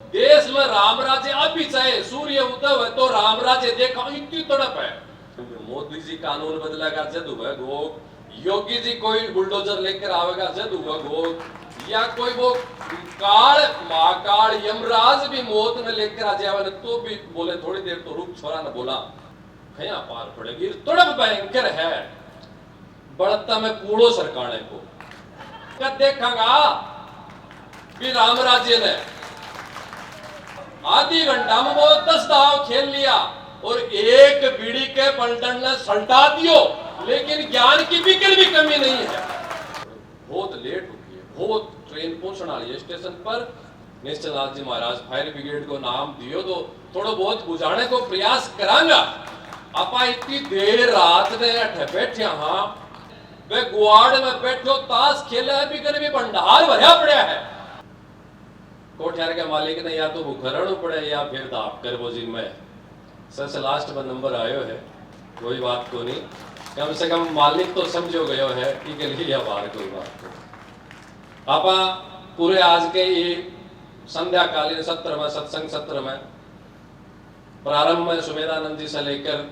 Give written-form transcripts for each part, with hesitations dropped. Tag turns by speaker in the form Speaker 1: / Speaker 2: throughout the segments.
Speaker 1: देश में राम राज्य अभी चाहे सूर्य उदय है तो राम राज्य देखा इतनी तड़प है। मोदी जी कानून बदलेगा जद हुआ गो, योगी जी कोई बुलडोजर लेकर आवेगा जद हुआ गो, या कोई वो काल महाकाल यमराज भी मौत में लेकर आ जावे तो भी बोले थोड़ी देर तो रुक छोरा ने बोला खया पार पड़ेगी। तड़प भयंकर है बढ़ता में पूड़ो सरकाने को क्या देखागा भी राम राज्य ने आधी घंटा में वो 10 दाव खेल लिया और एक बीड़ी के पलटन ने सल्टा दियो, लेकिन ज्ञान की बिल्कुल भी कमी नहीं है। बहुत लेट हो गई है, बहुत ट्रेन पहुंचने वाली है स्टेशन पर। निश्चल नाथ जी महाराज फायर ब्रिगेड को नाम दियो तो थोड़ा बहुत बुझाने को प्रयास करांगा। आपा इतनी देर रात ने बैठे हाँ वे गुआड़ में बैठो ताश खेला भी कर भी भंडार भरया पड़ा है। कोठियार के मालिक ने या तो भूखरण पड़े या फिर दाप कर वो जी में सबसे लास्ट में नंबर आयो है। कोई बात को नहीं, कम से कम मालिक तो समझो गयो है कि लिए बाहर कोई बात को। आपा पूरे आज के ये संध्याकालीन सत्र में सत्संग सत्र में प्रारंभ में सुमेधानंद जी से लेकर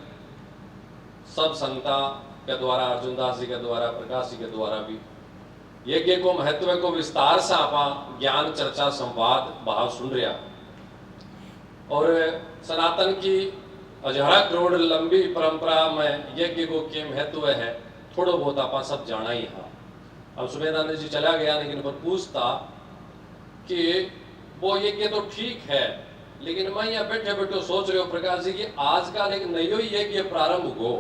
Speaker 1: सब संता के द्वारा अर्जुन दास जी के द्वारा प्रकाश जी के द्वारा भी यज्ञ को महत्व को विस्तार से आपा ज्ञान चर्चा संवाद भाव सुन रहा और सनातन की हजारा करोड़ लंबी परंपरा में यज्ञ को के महत्व है थोड़ा बहुत आपा सब जाना ही है। अब सुमेधानंद जी चला गया लेकिन पर पूछता कि वो यज्ञ तो ठीक है लेकिन मैं यहाँ बैठे बैठे सोच रहे हो प्रकाश जी कि आज का एक नयो यज्ञ प्रारंभ हो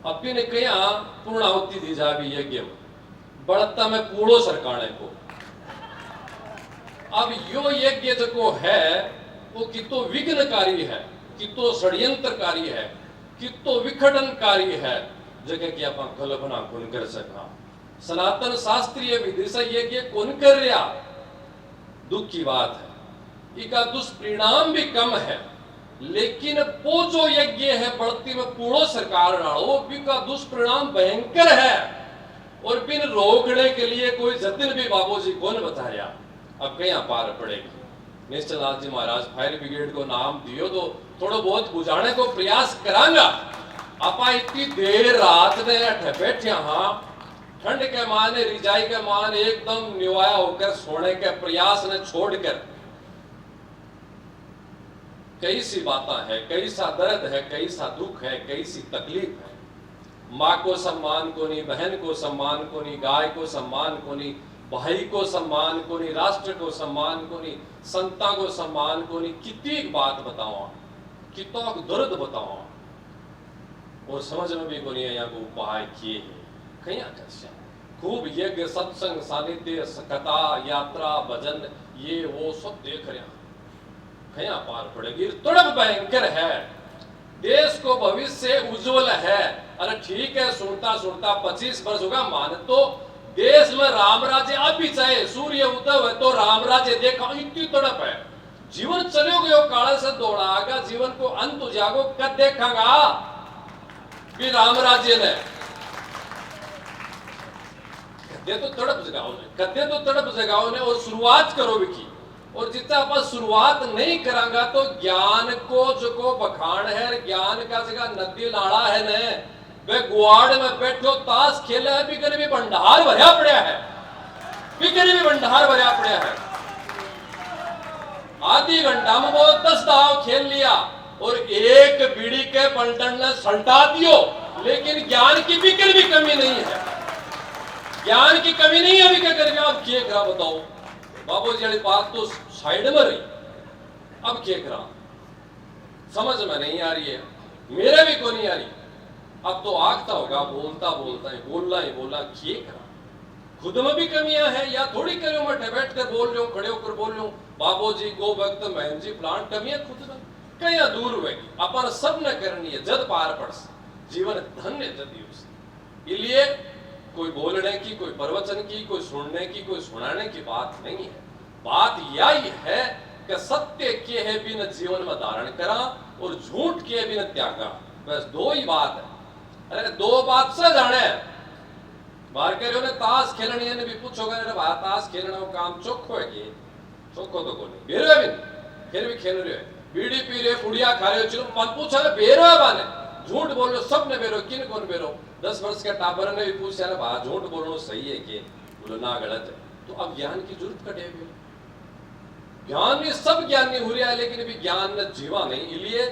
Speaker 1: अपने ने कहा पूर्णाहुति दी जा भी यज्ञ में बढ़ता में पूड़ो सरकाने को। अब यो यज्ञ जो है वो कितो विघ्नकारी है, कितो षड्यंत्रकारी है, कितो विखंडनकारी है जगह की अपन कल्पना कौन कर सका। सनातन शास्त्रीय विधि से यज्ञ कौन कर रहा, दुख की बात है। इसका दुष्परिणाम भी कम है लेकिन वो जो यज्ञ है बढ़ती में पूड़ो सरकार वो भी का दुष्परिणाम भयंकर है और बिन रोकने के लिए कोई जतन भी बाबूजी कौन बताया। अब कहीं पार पड़ेगी। निश्चल नाथ जी महाराज फायर ब्रिगेड को नाम दियो तो थोड़ा बहुत बुझाने को प्रयास करांगा। आपा इतनी देर रात ने बैठे हाँ ठंड के माने रिजाई के मान एकदम निवाया होकर सोने के प्रयास ने छोड़कर कई सी बातें है, कई सा दर्द है, कई सा दुख है, कई सी तकलीफ है। माँ को सम्मान को नहीं, बहन को सम्मान को नहीं, गाय को सम्मान को नहीं, भाई को सम्मान को नहीं, राष्ट्र को सम्मान को नहीं, संता को सम्मान को नहीं। कितनी बात बताओ, कितना दर्द बताओ और समझ में भी को नहीं यहाँ को उपाय किए हैं। कहीं आकर्षण खूब यज्ञ सत्संग सानिध्य कथा यात्रा भजन ये वो सब देख रहे हैं कहीं पार पड़ेगी। तड़प भयंकर है, देश को भविष्य उज्जवल है। अरे ठीक है सुनता सुनता 25 वर्ष होगा मान तो देश में राम राज्य अभी चाहे सूर्य उदय है तो राम राज्य देखा इतनी तड़प है। जीवन चलो गयो काल से दौड़ागा जीवन को अंत जागो कद देखागा भी राम राज्य ने कदे तो तड़प जगाओ ने, कदे तो तड़प जगाओ ने और शुरुआत करो विकी। और जितना अपन शुरुआत नहीं करांगा तो ज्ञान को जो बखान है, ज्ञान का जगह नदी नाला है ने वे गुआड़ में बैठो ताश खेला है बिकर भी भंडार भरया पड़ा है, बिकर भी भंडार भरया पड़ा है। आधी घंटा में वो 10 दाव खेल लिया और एक बीड़ी के पलटन ने सल्टा दियो, लेकिन ज्ञान की बिल्कुल भी कमी नहीं है। ज्ञान की कमी नहीं है। अभी क्या करेंगे आप किए करा बताओ बाबू जी वाली बात तो साइड में रही, अब क्या करा समझ में नहीं आ रही है, मेरे भी को नहीं आ रही। अब तो आगता होगा बोलता बोलता ही बोलना किए करा। खुद में भी कमियां हैं या थोड़ी करो मैं बैठ कर बोल रहा हूँ खड़े होकर बोल रहा हूँ बाबू जी गो भक्त महन जी प्लांट कमियां खुद में कहीं दूर होगी अपन सब न करनी है जद पार पड़ जीवन धन्य जदी उसे। इसलिए कोई बोलने की, कोई प्रवचन की, कोई सुनने की, कोई सुनाने की बात नहीं है। बात यही है कि सत्य के है बिन जीवन में धारण करा और झूठ के बिन त्यागा, बस दो ही बात है। अरे दो बात से जाने बाहर कह रहे ताश खेलने भी पूछोगे अरे ताश खेलने का काम चोखो है चौको तो कोनी बेरो है फिर भी खेल रहे हो बीड़ी पी रहे पुड़िया खा रहे हो चलो मत पूछा बेरो है बाने झूठ बोल रहे सब ने बेरो किन कौन बेरो 10 वर्ष के टाबर ने भी पूछा ना बा झूठ बोलना सही है कि बोलो ना गलत है तो अब ज्ञान की जरूरत कटे हुए ज्ञान में सब ज्ञान नहीं हो रहा है लेकिन भी ज्ञान न जीवा नहीं इसलिए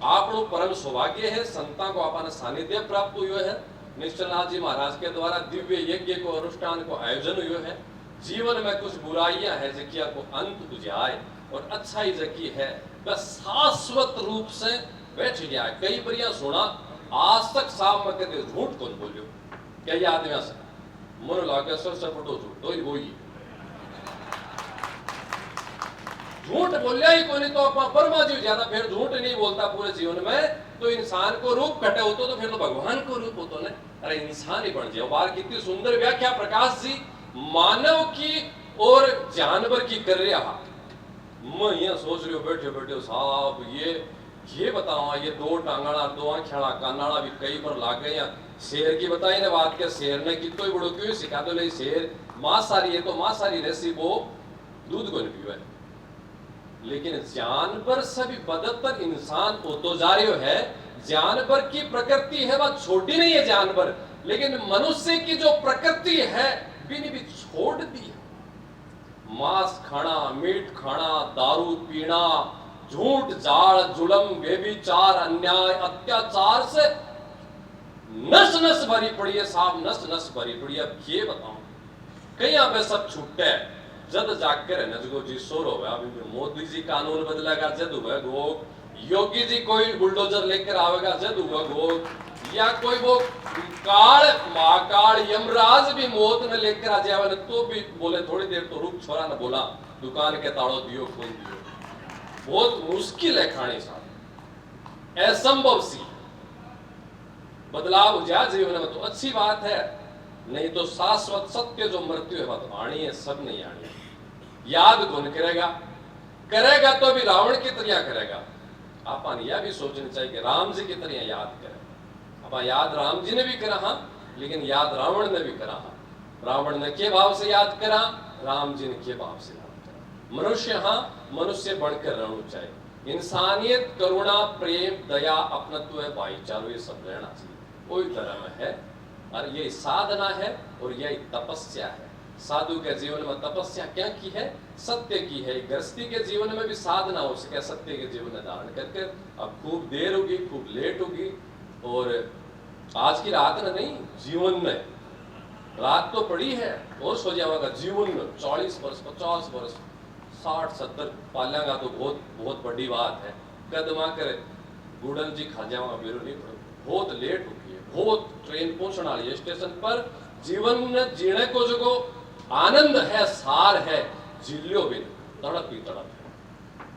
Speaker 1: आपको परम सौभाग्य है संता को अपन सानिध्य प्राप्त हुए है निश्चलनाथ जी महाराज के द्वारा दिव्य यज्ञ को अनुष्ठान को आयोजन हुए है जीवन में कुछ बुराइयां है जकिया को अंत बुझाए और अच्छाई जकी है बस शाश्वत रूप से बैठ जाए कई बढ़िया सुना आज तक साहब में कहते झूठ कौन बोलियो कई आदमी से मन लागे सबसे बड़ो झूठ तो ही वही झूठ बोलिया ही कोई तो अपना परमा जीव ज्यादा फिर झूठ नहीं बोलता पूरे जीवन में तो इंसान को रूप कटे होतो तो फिर तो भगवान को रूप होतो ने अरे इंसान ही बन जाओ बार कितनी सुंदर व्याख्या प्रकाश जी मानव की और जानवर की कर रहा मैं यहाँ सोच रही हूँ बैठे बैठे साहब ये बताओ ये दो टांगड़ा दो आँखड़ा कानाड़ा भी कई पर लाग गए शेर की बताई ना बात के शेर ने कितो ही बड़ो क्यों सिखा दो ले शेर मांसाहारी है तो मांसाहारी रेसी वो दूध को नहीं पीवे लेकिन जानवर से भी बदतर इंसान होतो जा रहे है जानवर की प्रकृति है वह छोटी नहीं है जानवर लेकिन मनुष्य की जो प्रकृति है भी छोड़ दी है मांस खाना मीट खाना दारू पीना झूठ जाल जुलम व्यभिचार अन्याय अत्याचार से नस नस भरी पड़ी है साहब नस नस भरी पड़ी है अब ये बताओ कहीं पे सब छूटे है जद जाकर नजगो जी शोर हो गया मोदी जी कानून बदलेगा जद हुआ गो योगी जी कोई बुलडोजर लेकर आवेगा जद हुआ गो या कोई वो काल महाकाल यमराज भी मौत में लेकर आ जाए तो भी बोले थोड़ी देर तो रुक छोरा ने बोला दुकान के ताड़ो दियो खोल दियो बहुत मुश्किल है खाने साहब असंभव सी बदलाव हो जाए जीवन में तो अच्छी बात है नहीं तो शाश्वत सत्य जो मृत्यु है वह आनी है सब नहीं आनी याद कौन करेगा तो भी रावण की तरह करेगा अपन यह भी सोचना चाहिए कि राम जी की तरह याद करें अब याद राम जी ने भी करा हाँ लेकिन याद रावण ने भी करा हाँ रावण ने के भाव से याद करा राम जी ने के भाव से याद करा मनुष्य हाँ मनुष्य बढ़कर रहना चाहिए इंसानियत करुणा प्रेम दया अपनत्व भाईचारा ये सब रहना चाहिए कोई धर्म है और ये साधना है और यही तपस्या है साधु के जीवन में तपस्या क्या की है सत्य की है गृहस्थी के जीवन में भी साधना हो सके सत्य के जीवन में धारण करके अब खूब देर होगी खूब लेट होगी और आज की रात में नहीं जीवन में रात तो पड़ी है और सो जाएगा जीवन में 40 वर्ष 50 वर्ष 60-70 पालेगा तो बहुत बहुत बड़ी बात है कदमा करे गुड़न जी खा जाऊंगा मेरे नहीं पड़ेगा बहुत लेट होगी है बहुत ट्रेन पहुंचने वाली है स्टेशन पर जीवन में जीने को जो आनंद है सार है जिलियो भी तड़प ही तड़प